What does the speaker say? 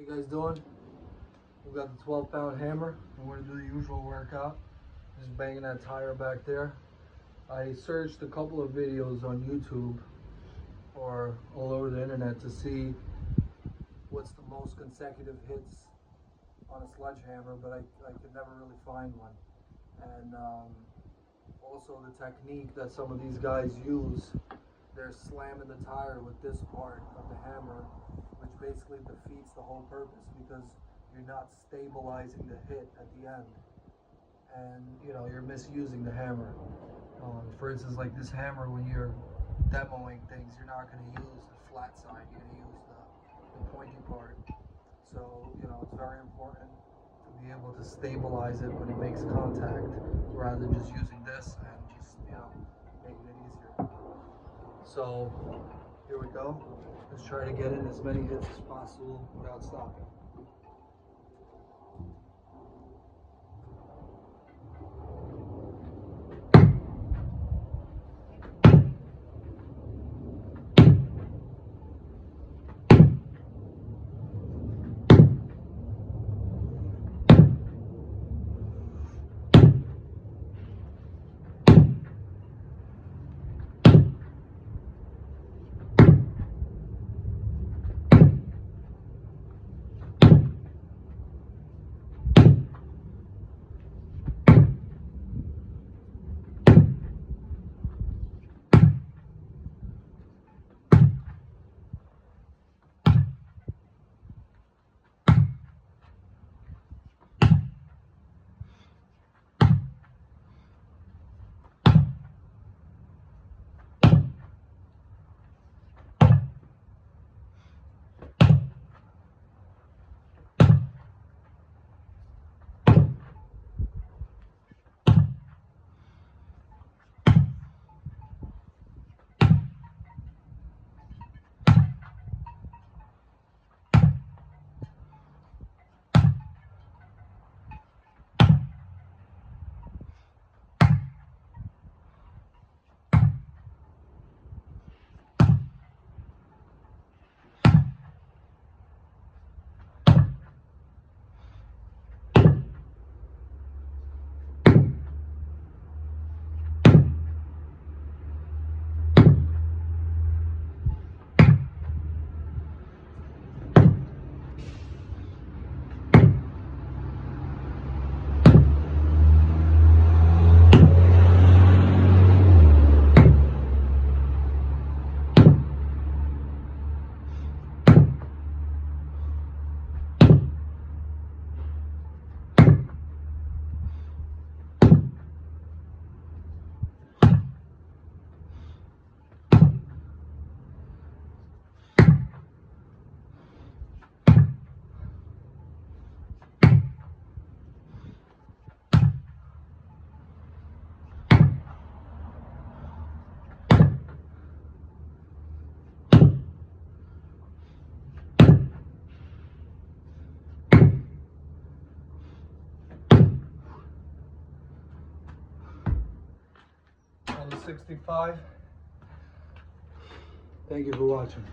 you guys doing? We got the 12-pound hammer. We're going to do the usual workout. Just banging that tire back there. I searched a couple of videos on YouTube or all over the internet to see what's the most consecutive hits on a sledgehammer, but I could never really find one. And also the technique that some of these guys use, they're slamming the tire with this part of the hammer, which basically defeats the whole purpose because you're not stabilizing the hit at the end, and you're misusing the hammer. For instance, like this hammer, when you're demoing things, you're not going to use the flat side, you're going to use the pointy part. So it's very important to be able to stabilize it when it makes contact, rather than just using this and just making it easier. So here we go. Let's try to get in as many hits as possible without stopping. On the 65. Thank you for watching.